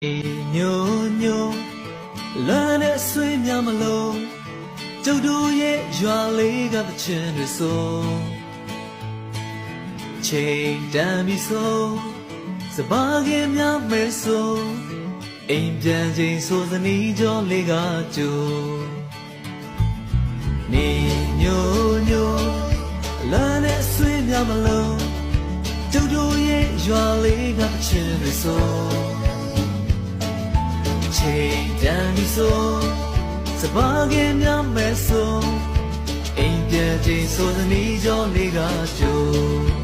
ညိုညိုလမ်းနဲ့ဆွေးများမလို့ကျုပ်တို့ရဲ့ရွာလေးကတချင်တွေဆိုချိန်တန်ပြီဆိုစပါးကင်များမဲဆိုအိမ်ပြန်ချိန်ဆိုသနီးကြောလေးကကြိုနေညိုညိုလမ်းနဲ့ဆွေးများမလို့ကျုပ်တို့ရဲ့ရွာလေးကတချင်တွေဆိုချိန်တန်ပြီဆိုစပါးကင်များမဲဆိုအိမ်ပြန်ချိန်ဆိုသနီးကြောလေးကကြို